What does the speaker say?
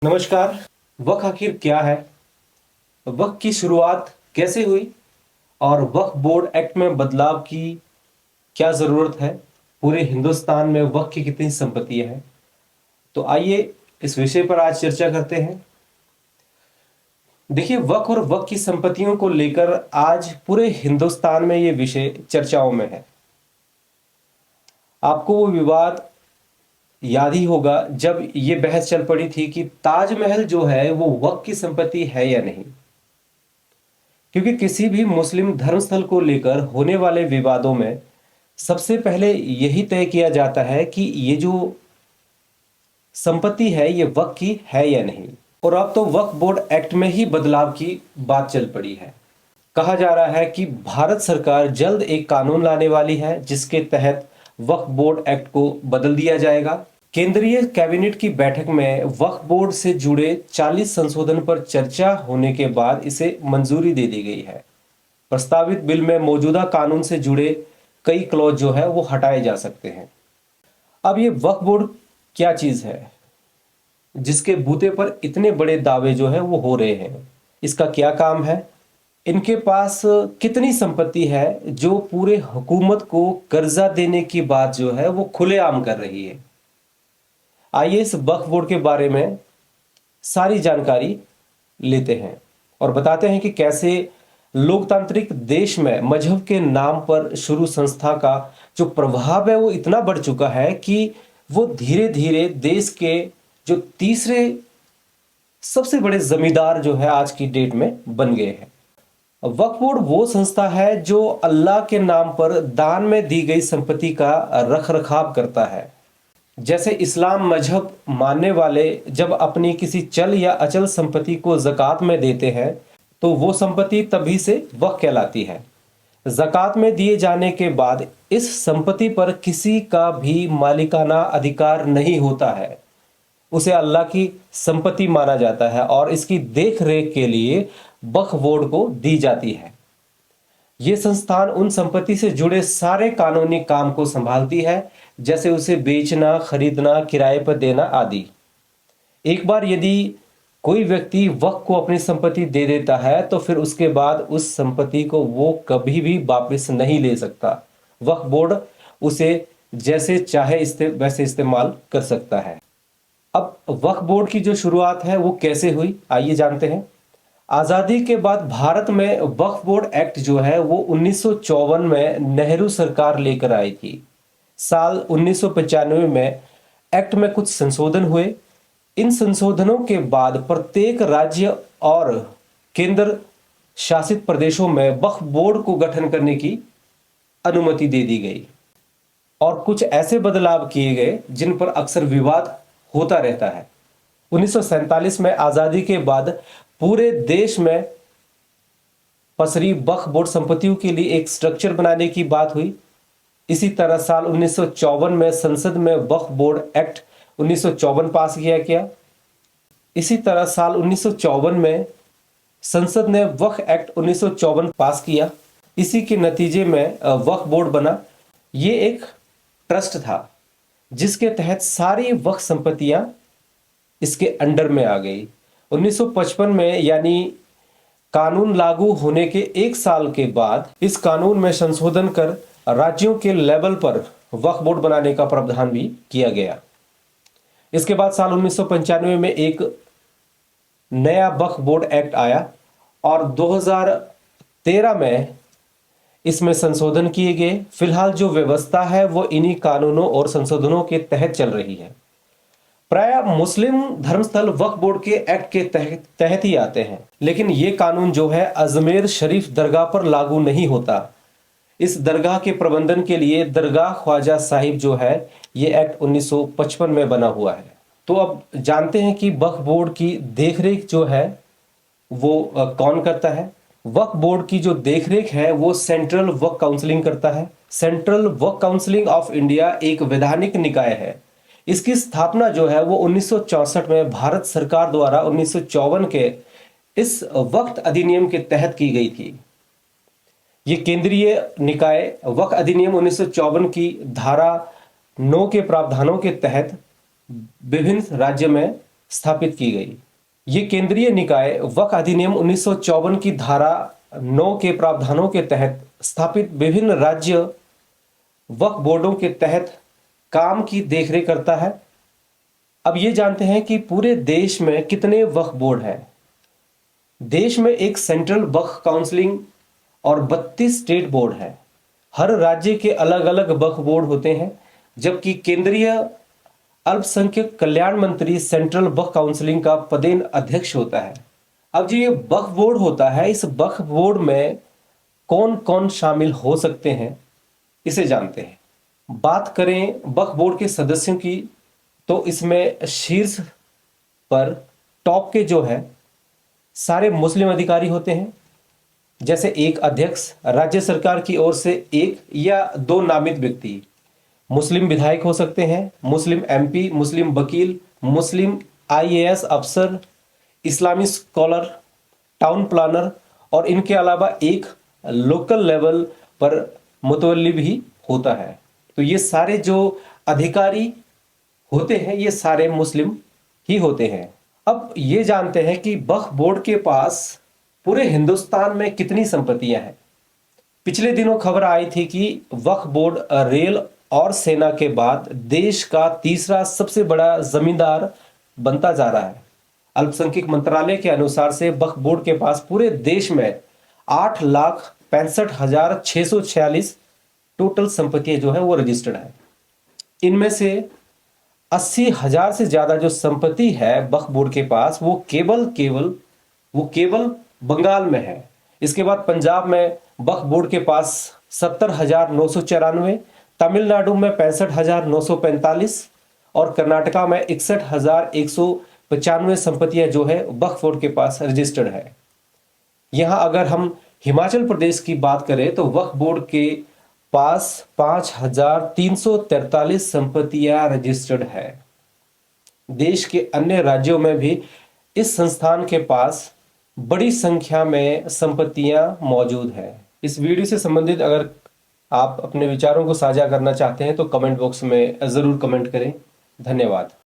नमस्कार। वक्फ आखिर क्या है? वक्फ की शुरुआत कैसे हुई और वक्फ बोर्ड एक्ट में बदलाव की क्या जरूरत है? पूरे हिंदुस्तान में वक्फ की कितनी संपत्तियां हैं? तो आइए इस विषय पर आज चर्चा करते हैं। देखिए, वक्फ और वक्फ की संपत्तियों को लेकर आज पूरे हिंदुस्तान में ये विषय चर्चाओं में है। आपको वो विवाद याद ही होगा जब ये बहस चल पड़ी थी कि ताजमहल जो है वो वक्फ की संपत्ति है या नहीं। क्योंकि किसी भी मुस्लिम धर्मस्थल को लेकर होने वाले विवादों में सबसे पहले यही तय किया जाता है कि ये जो संपत्ति है ये वक्फ की है या नहीं। और अब तो वक्फ बोर्ड एक्ट में ही बदलाव की बात चल पड़ी है। कहा जा रहा है कि भारत सरकार जल्द एक कानून लाने वाली है जिसके तहत वक्फ बोर्ड एक्ट को बदल दिया जाएगा। केंद्रीय कैबिनेट की बैठक में वक्फ बोर्ड से जुड़े 40 संशोधन पर चर्चा होने के बाद इसे मंजूरी दे दी गई है। प्रस्तावित बिल में मौजूदा कानून से जुड़े कई क्लॉज जो है वो हटाए जा सकते हैं। अब ये वक्फ बोर्ड क्या चीज है जिसके बूते पर इतने बड़े दावे जो है वो हो रहे हैं? इसका क्या काम है? इनके पास कितनी संपत्ति है जो पूरे हुकूमत को कर्जा देने की बात जो है वो खुलेआम कर रही है? आइए इस वक्फ बोर्ड के बारे में सारी जानकारी लेते हैं और बताते हैं कि कैसे लोकतांत्रिक देश में मजहब के नाम पर शुरू संस्था का जो प्रभाव है वो इतना बढ़ चुका है कि वो धीरे धीरे देश के जो तीसरे सबसे बड़े जमींदार जो है आज की डेट में बन गए हैं। वक्फ बोर्ड वो संस्था है जो अल्लाह के नाम पर दान में दी गई संपत्ति का रख रखाव करता है। जैसे इस्लाम मजहब मानने वाले जब अपनी किसी चल या अचल संपत्ति को ज़कात में देते हैं तो वो संपत्ति तभी से वक्फ कहलाती है। ज़कात में दिए जाने के बाद इस संपत्ति पर किसी का भी मालिकाना अधिकार नहीं होता है। उसे अल्लाह की संपत्ति माना जाता है और इसकी देख रेख के लिए वक्फ बोर्ड को दी जाती है। ये संस्थान उन संपत्ति से जुड़े सारे कानूनी काम को संभालती है, जैसे उसे बेचना, खरीदना, किराए पर देना आदि। एक बार यदि कोई व्यक्ति वक्फ को अपनी संपत्ति दे देता है तो फिर उसके बाद उस संपत्ति को वो कभी भी वापस नहीं ले सकता। वक्फ बोर्ड उसे जैसे चाहे वैसे इस्तेमाल कर सकता है। अब वक्फ बोर्ड की जो शुरुआत है वो कैसे हुई, आइए जानते हैं। आजादी के बाद भारत में वक्फ बोर्ड एक्ट जो है वो 1954 में नेहरू सरकार लेकर आई थी। साल 1995 में एक्ट में कुछ संशोधन हुए। इन संशोधनों के बाद प्रत्येक राज्य और केंद्र शासित प्रदेशों में वक्फ बोर्ड को गठन करने की अनुमति दे दी गई और कुछ ऐसे बदलाव किए गए जिन पर अक्सर विवाद होता रहता है। 1947 में आजादी के बाद पूरे देश में पसरी वक्फ बोर्ड संपत्तियों के लिए एक स्ट्रक्चर बनाने की बात हुई। इसी तरह साल 1954 में संसद में वक्फ बोर्ड एक्ट 1954 पास किया गया। इसी तरह साल 1954 में संसद ने वक्फ एक्ट 1954 पास किया। इसी के नतीजे में वक्फ बोर्ड बना। ये एक ट्रस्ट था जिसके तहत सारी वक्फ संपत्तियां इसके अंडर में आ गई। 1955 में यानी कानून लागू होने के एक साल के बाद इस कानून में संशोधन कर राज्यों के लेवल पर वक्फ बोर्ड बनाने का प्रावधान भी किया गया। इसके बाद साल 1995 में एक नया वक्फ बोर्ड एक्ट आया और 2013 में इसमें संशोधन किए गए। फिलहाल जो व्यवस्था है वो इन्हीं कानूनों और संशोधनों के तहत चल रही है। प्राय मुस्लिम धर्मस्थल वक्फ बोर्ड के एक्ट के तहत ही आते हैं, लेकिन ये कानून जो है अजमेर शरीफ दरगाह पर लागू नहीं होता। इस दरगाह के प्रबंधन के लिए दरगाह ख्वाजा साहिब जो है ये एक्ट 1955 में बना हुआ है। तो अब जानते हैं कि वक्फ बोर्ड की देखरेख जो है वो कौन करता है। वक्फ बोर्ड की जो देखरेख है वो सेंट्रल वक्फ काउंसिलिंग करता है। Central Waqf counselling of India एक वैधानिक निकाय है। इसकी स्थापना जो है वो 1964 में भारत सरकार द्वारा 1954 के इस वक्फ अधिनियम के तहत की गई थी। ये केंद्रीय निकाय वक्फ अधिनियम 1954 की धारा 9 के प्रावधानों के तहत विभिन्न राज्य में स्थापित की गई। ये केंद्रीय निकाय वक्फ अधिनियम 1954 की धारा 9 के प्रावधानों के तहत स्थापित विभिन्न राज्य वक्फ बोर्डों के तहत काम की देखरेख करता है। अब ये जानते हैं कि पूरे देश में कितने वक्फ बोर्ड हैं। देश में एक सेंट्रल वक्फ काउंसिलिंग और 32 स्टेट बोर्ड है। हर राज्य के अलग अलग वक्फ बोर्ड होते हैं, जबकि केंद्रीय अल्पसंख्यक कल्याण मंत्री सेंट्रल वक्फ काउंसिलिंग का पदेन अध्यक्ष होता है। अब जो ये वक्फ बोर्ड होता है, इस वक्फ बोर्ड में कौन कौन शामिल हो सकते हैं, इसे जानते हैं। बात करें वक्फ बोर्ड के सदस्यों की, तो इसमें शीर्ष पर टॉप के जो है सारे मुस्लिम अधिकारी होते हैं। जैसे एक अध्यक्ष, राज्य सरकार की ओर से एक या दो नामित व्यक्ति, मुस्लिम विधायक हो सकते हैं, मुस्लिम एमपी, मुस्लिम वकील, मुस्लिम आईएएस अफसर, इस्लामी स्कॉलर, टाउन प्लानर, और इनके अलावा एक लोकल लेवल पर मुतवल्ली भी होता है। तो ये सारे जो अधिकारी होते हैं ये सारे मुस्लिम ही होते हैं। अब ये जानते हैं कि वक्फ बोर्ड के पास पूरे हिंदुस्तान में कितनी संपत्तियां हैं। पिछले दिनों खबर आई थी कि वक्फ बोर्ड रेल और सेना के बाद देश का तीसरा सबसे बड़ा जमींदार बनता जा रहा है। अल्पसंख्यक मंत्रालय के अनुसार से वक्फ बोर्ड के पास पूरे देश में 8,65,646 टोटल संपत्तियां जो है वो रजिस्टर्ड है। इनमें से 80,000 से ज्यादा जो संपत्ति है वक्फ बोर्ड के पास वो केवल बंगाल में है। इसके बाद पंजाब में वक्फ बोर्ड के पास 70,994, तमिलनाडु में 65,945 और कर्नाटका में 61,195 संपत्तियां जो है वक्फ बोर्ड के पास रजिस्टर्ड है। यहां अगर हम हिमाचल प्रदेश की बात करें तो वक्फ बोर्ड के पास 5,343 संपत्तियां रजिस्टर्ड है। देश के अन्य राज्यों में भी इस संस्थान के पास बड़ी संख्या में संपत्तियां मौजूद हैं। इस वीडियो से संबंधित अगर आप अपने विचारों को साझा करना चाहते हैं तो कमेंट बॉक्स में जरूर कमेंट करें। धन्यवाद।